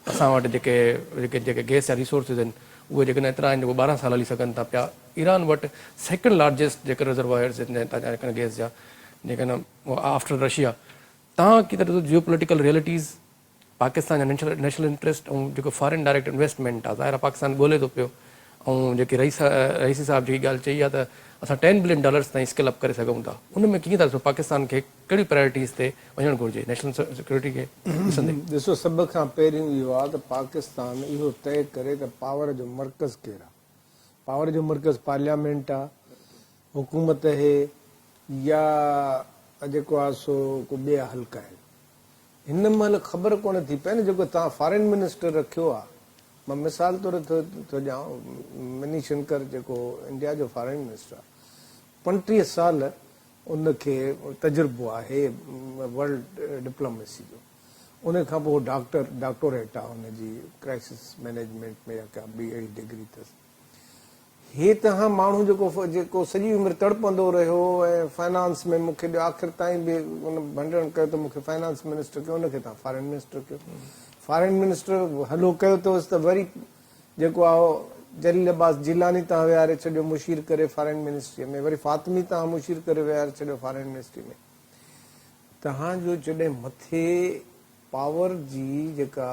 असां वटि जेके गैस जा रिसोर्सिस आहिनि उहे जेकॾहिं एतिरा आहिनि जेको 12 साल हली सघनि था पिया। ईरान वटि सेकेंड लार्जेस्ट जेके रिजर्वायर्स आहिनि जेकॾहिं गैस जा जेकॾहिं आफ्टर रशिया। तव्हां की तरह जियो पोलिटिकल रियलिटीज़ पाकिस्तान जा नेशनल इंट्रस्ट ऐं जेको फॉरेन डायरेक्ट इन्वेस्टमेंट आहे ज़ाहिर आहे पाकिस्तान ॻोल्हे थो पियो। ऐं जेके रईसी साहिब जेकी ॻाल्हि चई आहे त असां $10 billion ताईं स्केल अप करे सघूं था उन में कीअं था ॾिसो पाकिस्तान खे कहिड़ी प्रायोरिटीज़ ते वञणु घुरिजे नेशनल सिक्योरिटी खे ॾिसंदे? ॾिसो सभ खां पहिरियों इहो आहे त पाकिस्तान इहो तइ करे त पावर जो मर्कज़ केरु आहे। पावर जो मर्कज़ पार्लियामेंट आहे, हुकूमत आहे या जेको आहे सो को ॿिया हल्का आहिनि। हिन महिल ख़बर कोन थी पए न जेको तव्हां फॉरेन मिनिस्टर रखियो आहे। मां मिसाल तौर थो ॾियां मनी शंकर जेको इंडिया जो फॉरेन मिनिस्टर आहे 35 साल उनखे तजुर्बो आहे वर्ल्ड डिप्लोमेसी जो। उन खां पोइ डॉक्टोरेट आहे हुनजी क्राइसिस मैनेजमेंट में या का ॿी अहिड़ी डिग्री अथसि। हे तव्हां माण्हू जेको सॼी उमिरि तड़पंदो रहियो ऐं फाइनेंस में मूंखे आख़िर ताईं बि उन भंडण कयो त मूंखे फाइनेंस मिनिस्टर कयो उनखे तव्हां फॉरेन मिनिस्टर कयो। फॉरेन मिनिस्टर हलो कयो अथसि त वरी जेको आहे जलील अब्बास जिलानी तव्हां विहारे छॾियो मुशीर करे फॉरेन मिनिस्ट्री में, वरी फातिमी तव्हां मुशीर करे विहारे छॾियो फॉरेन मिनिस्ट्री में। तव्हांजो जॾहिं मथे पावर जी जेका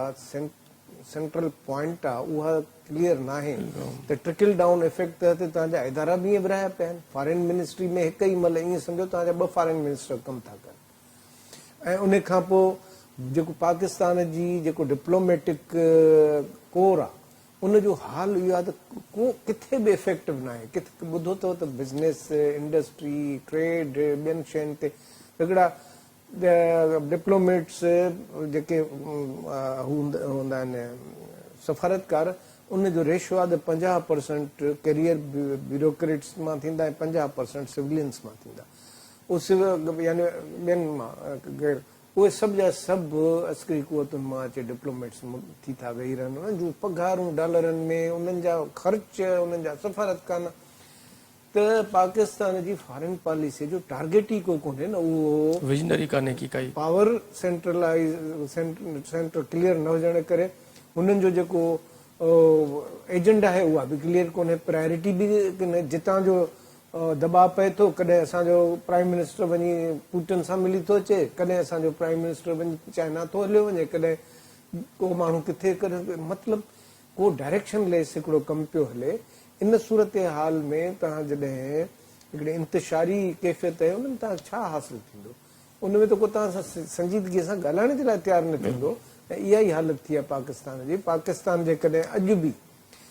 सेंट्रल पॉइंट आहे उहा क्लियर न आहे त ट्रिकल डाउन इफेक्ट तहत तव्हांजा इदारा बि ईअं विरहाया पिया आहिनि। फॉरेन मिनिस्ट्री में हिकु ई महिल ईअं सम्झो तव्हांजा 2 फॉरेन मिनिस्टर कमु था कनि। ऐं उन खां पोइ जेको पाकिस्तान जी जेको डिप्लोमेटिक कोर आहे उनजो हाल इहो आहे त को किथे बि इफेक्टिव न आहे। किथे ॿुधो अथव त बिज़नेस इंडस्ट्री ट्रेड ॿियनि शयुनि ते हिकिड़ा डिप्लोमेट्स जेके हूंदा आहिनि सफ़ारतकार उनजो रेशो आहे त 50% कैरियर ब्यूरोक्रेट्स मां थींदा ऐं 50% सिविलियंस मां थींदा। उहे यानी ॿियनि मां उहे सभु जा सभु अस्करी कुवतुनि मां अचे डिप्लोमेट्स थी था वेही रहनि। उन्हनि जूं पघारूं डॉलरनि में, उन्हनि जा ख़र्च, उन्हनि जा सफ़ारतखाना। त पाकिस्तान जी फॉरेन पॉलिसी जो टारगेट ई को कोन्हे न, उहो विजनरी कान्हे की काई पावर सेंटर क्लियर न हुजण करे हुननि जो जेको एजेंडा आहे उहा बि क्लियर कोन्हे। प्रायोरिटी बि जितां जो दबाव पए थो, कॾहिं असांजो प्राइम मिनिस्टर वञी पुटिन सां मिली थो अचे, कॾहिं असांजो प्राइम मिनिस्टर वञी चाइना थो हलियो वञे, कॾहिं को माण्हू किथे करे, मतिलबु को डायरेक्शन लेस हिकिड़ो कमु पियो हले। इन सूरत हाल में तव्हां जॾहिं हिकिड़े इंतिशारी कैफ़ियत आहे उनमें तव्हां छा हासिलु थींदो? उनमें त को तव्हां सां संजीदगीअ सां ॻाल्हाइण जे लाइ तयारु न थींदो। ऐं इहा ई हालत थी आहे पाकिस्तान जी। पाकिस्तान जेकॾहिं अॼु बि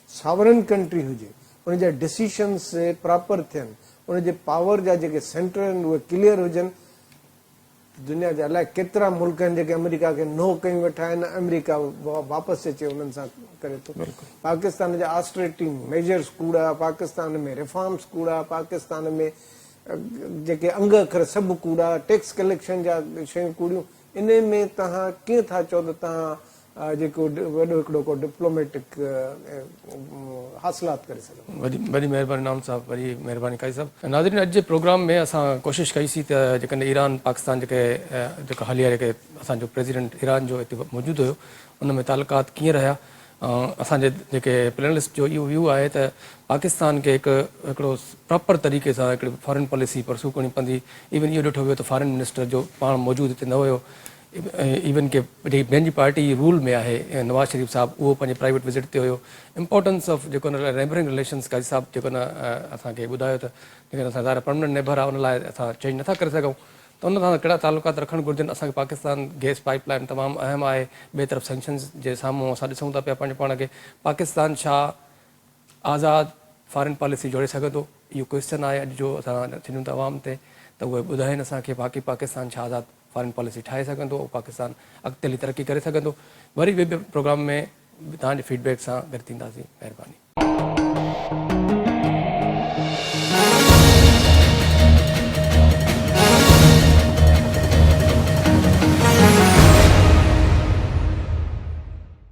सॉवरन कंट्री हुजे, उनजा डिसीशन्स प्रॉपर थियनि, उनजे पावर जा जेके सेंटर आहिनि उहे क्लियर हुजनि, दुनिया जा अलाए केतिरा मुल्क आहिनि जेके अमेरिका खे नो कयूं वेठा आहिनि, अमेरिका वापसि अचे उन्हनि सां करे थो। पाकिस्तान जा ऑस्टरिटी मेजर्स कूड़ा, पाकिस्तान में रिफॉर्म्स कूड़ा, पाकिस्तान में जेके अंग अखर सभु कूड़ा, टैक्स कलेक्शन जा शयूं कूड़ियूं। इन में तव्हां कीअं था चओ त तव्हां जेको वॾो हिकिड़ो को डिप्लोमेटिक हासिलात करे सघो? वॾी महिरबानी नाम साहब, वॾी महिरबानी कई साहब। नाज़रीन, अॼु जे प्रोग्राम में असां कोशिशि कईसीं त जेकॾहिं ईरान पाकिस्तान जेका हालिया जेके असांजो प्रेसिडेंट ईरान जो हिते मौजूदु हुयो उन में तालुकात कीअं रहिया। असांजे जेके पैनलिस्ट जो इहो व्यू आहे त पाकिस्तान खे हिकिड़ो प्रॉपर तरीक़े सां हिकिड़ी फॉरेन पॉलिसी परसू करणी पवंदी। इवन इहो ॾिठो वियो त फॉरेन मिनिस्टर जो पाण मौजूदु हिते न हुयो। इवन के जेकी ॿियनि जी पार्टी रूल में आहे, नवाज़ शरीफ़ साहब, उहो पंहिंजे प्राइवेट विज़िट ते हुयो। इम्पोर्टेंस ऑफ जेको हुन लाइ नेबरिंग रिलेशन्स काज़ी साहब जेको न असांखे ॿुधायो त जेकॾहिं असां ज़ाहिर परमनेंट नेबर आहे उन लाइ असां चेंज नथा करे सघूं, त उन सां कहिड़ा तालुकात रखणु घुरिजनि। असांखे पाकिस्तान गैस पाइप लाइन तमामु अहम आहे। ॿिए तरफ़ सैंक्शन्स जे साम्हूं असां ॾिसूं था पिया पंहिंजे पाण खे पाकिस्तान छा आज़ादु फॉरेन पॉलिसी जोड़े सघंदो, इहो क्वेश्चन आहे अॼु जो असां थींदियूं था आवाम ते, त उहे ॿुधाइनि असांखे बाक़ी पाकिस्तान छा आज़ादु फॉरेन पॉलिसी ठाहे सघंदो, पाकिस्तान अॻिते हली तरक़ी करे सघंदो। वरी ॿिए प्रोग्राम में तव्हांजे फीडबैक सां गॾु थींदासीं। महिरबानी।